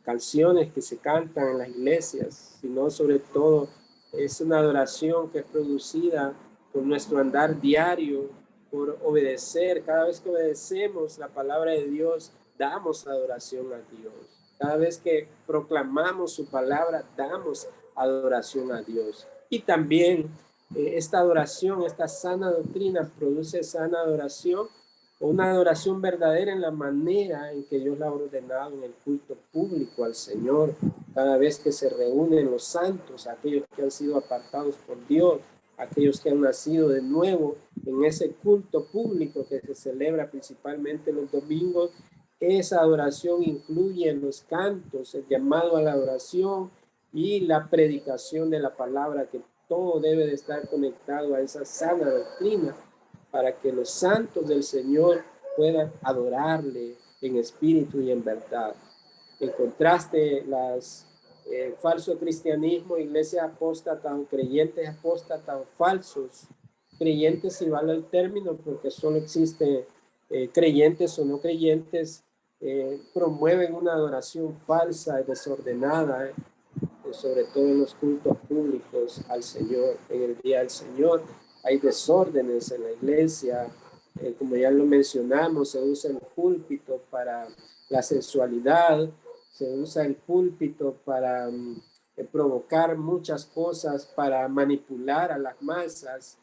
canciones que se cantan en las iglesias, sino sobre todo es una adoración que es producida por nuestro andar diario, por obedecer. Cada vez que obedecemos la palabra de Dios, damos adoración a Dios. Cada vez que proclamamos su palabra, damos adoración a Dios. Y también esta adoración, esta sana doctrina produce sana adoración, o una adoración verdadera en la manera en que Dios la ha ordenado en el culto público al Señor. Cada vez que se reúnen los santos, aquellos que han sido apartados por Dios, aquellos que han nacido de nuevo en ese culto público que se celebra principalmente los domingos, esa adoración incluye los cantos, el llamado a la adoración y la predicación de la palabra, que todo debe de estar conectado a esa sana doctrina para que los santos del Señor puedan adorarle en espíritu y en verdad. En contraste, falso cristianismo, iglesias apóstatas o creyentes apóstatas o falsos creyentes, si vale el término, porque solo existe creyentes o no creyentes, promueven una adoración falsa y desordenada, sobre todo en los cultos públicos al Señor, en el día del Señor. Hay desórdenes en la iglesia, como ya lo mencionamos, se usa el púlpito para la sensualidad, se usa el púlpito para provocar muchas cosas, para manipular a las masas,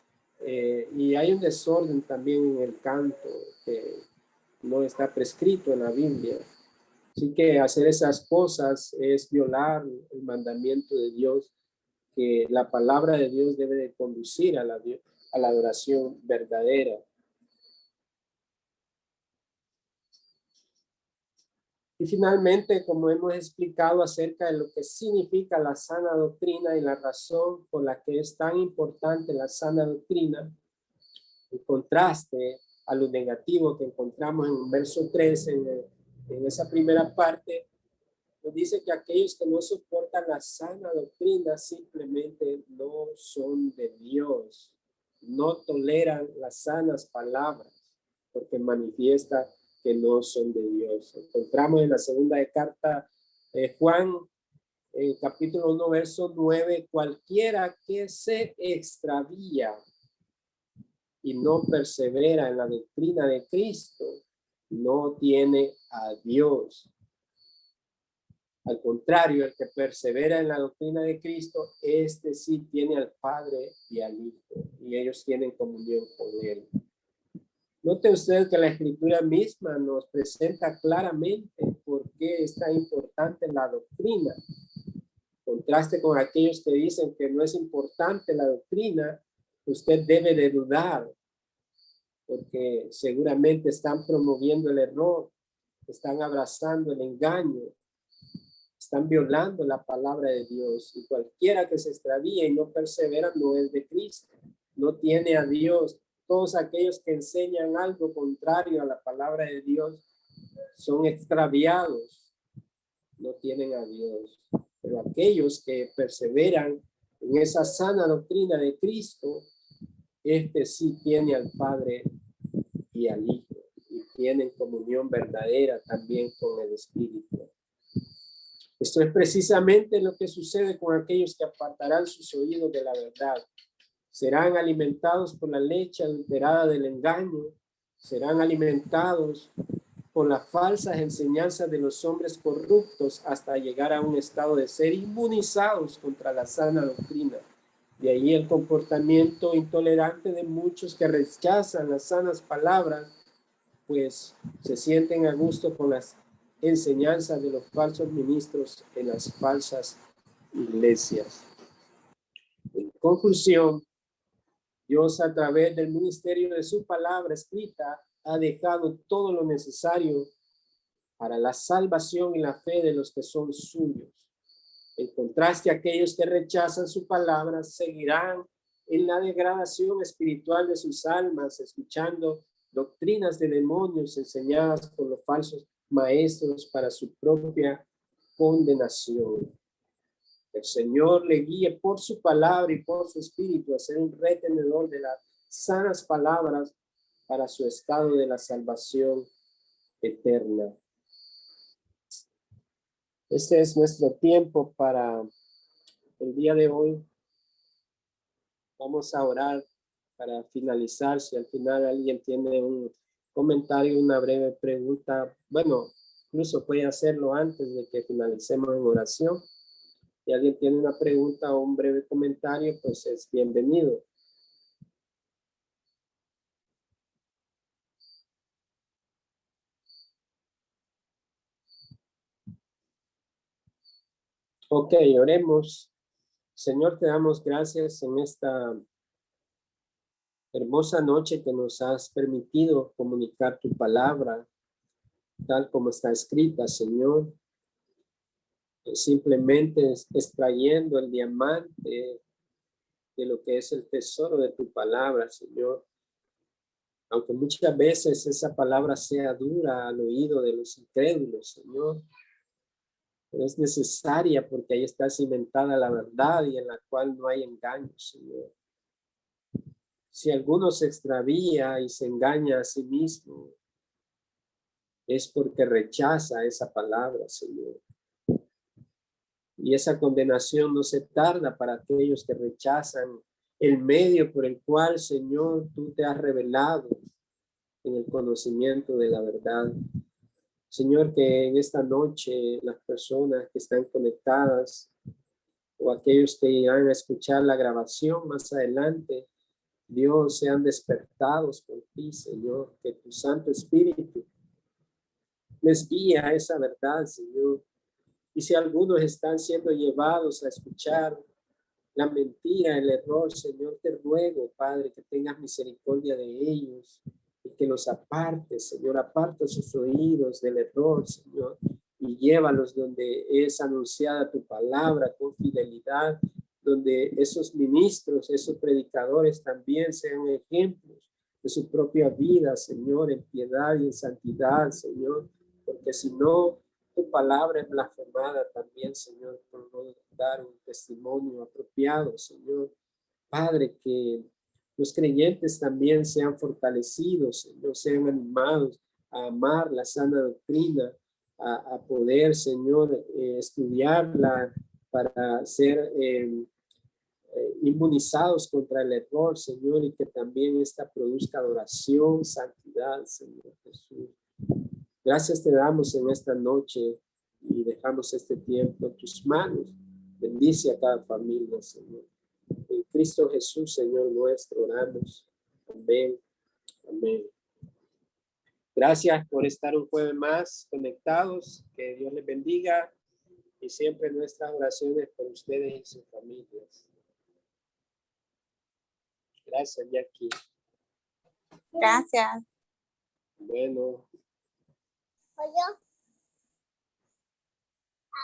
y hay un desorden también en el canto que no está prescrito en la Biblia. Así que hacer esas cosas es violar el mandamiento de Dios, que la palabra de Dios debe de conducir a la adoración verdadera. Y finalmente, como hemos explicado acerca de lo que significa la sana doctrina y la razón por la que es tan importante la sana doctrina, en contraste a lo negativo que encontramos en el verso 3, en esa primera parte, nos dice que aquellos que no soportan la sana doctrina simplemente no son de Dios, no toleran las sanas palabras, porque manifiesta que no son de Dios. Encontramos en la segunda carta de Juan, en capítulo 1, verso 9, cualquiera que se extravía y no persevera en la doctrina de Cristo, no tiene a Dios. Al contrario, el que persevera en la doctrina de Cristo, este sí tiene al Padre y al Hijo, y ellos tienen comunión con Él. Note usted que la Escritura misma nos presenta claramente por qué es tan importante la doctrina. Contraste con aquellos que dicen que no es importante la doctrina, usted debe de dudar, porque seguramente están promoviendo el error, están abrazando el engaño, están violando la palabra de Dios, y cualquiera que se extravíe y no persevera no es de Cristo, no tiene a Dios. Todos aquellos que enseñan algo contrario a la palabra de Dios son extraviados, no tienen a Dios. Pero aquellos que perseveran en esa sana doctrina de Cristo, este sí tiene al Padre y al Hijo, y tienen comunión verdadera también con el Espíritu. Esto es precisamente lo que sucede con aquellos que apartarán sus oídos de la verdad. Serán alimentados por la leche adulterada del engaño, serán alimentados por las falsas enseñanzas de los hombres corruptos hasta llegar a un estado de ser inmunizados contra la sana doctrina. De ahí el comportamiento intolerante de muchos que rechazan las sanas palabras, pues se sienten a gusto con las enseñanzas de los falsos ministros en las falsas iglesias. En conclusión, Dios, a través del ministerio de su palabra escrita, ha dejado todo lo necesario para la salvación y la fe de los que son suyos. En contraste, aquellos que rechazan su palabra seguirán en la degradación espiritual de sus almas, escuchando doctrinas de demonios enseñadas por los falsos maestros para su propia condenación. El Señor le guíe por su palabra y por su espíritu a ser un retenedor de las sanas palabras para su estado de la salvación eterna. Este es nuestro tiempo para el día de hoy. Vamos a orar para finalizar. Si al final alguien tiene un comentario, una breve pregunta, bueno, incluso puede hacerlo antes de que finalicemos en oración. Si alguien tiene una pregunta o un breve comentario, pues es bienvenido. Ok, oremos. Señor, te damos gracias en esta hermosa noche que nos has permitido comunicar tu palabra, tal como está escrita, Señor. Simplemente extrayendo el diamante de lo que es el tesoro de tu palabra, Señor. Aunque muchas veces esa palabra sea dura al oído de los incrédulos, Señor, pero es necesaria porque ahí está cimentada la verdad y en la cual no hay engaño, Señor. Si alguno se extravía y se engaña a sí mismo, es porque rechaza esa palabra, Señor. Y esa condenación no se tarda para aquellos que rechazan el medio por el cual, Señor, tú te has revelado en el conocimiento de la verdad. Señor, que en esta noche las personas que están conectadas o aquellos que irán a escuchar la grabación más adelante, Dios, sean despertados por ti, Señor, que tu Santo Espíritu les guía a esa verdad, Señor. Y si algunos están siendo llevados a escuchar la mentira, el error, Señor, te ruego, Padre, que tengas misericordia de ellos y que los apartes, Señor, aparta sus oídos del error, Señor, y llévalos donde es anunciada tu palabra con fidelidad, donde esos ministros, esos predicadores también sean ejemplos de su propia vida, Señor, en piedad y en santidad, Señor, porque si no, tu palabra es blasfemada también, Señor, por no dar un testimonio apropiado, Señor. Padre, que los creyentes también sean fortalecidos, Señor, sean animados a amar la sana doctrina, a poder, Señor, estudiarla para ser inmunizados contra el error, Señor, y que también esta produzca adoración, santidad, Señor Jesús. Gracias te damos en esta noche y dejamos este tiempo en tus manos. Bendice a cada familia, Señor. En Cristo Jesús, Señor nuestro, oramos. Amén. Amén. Gracias por estar un jueves más conectados. Que Dios les bendiga y siempre nuestras oraciones por ustedes y sus familias. Gracias, Jackie. Gracias. Bueno. Oye.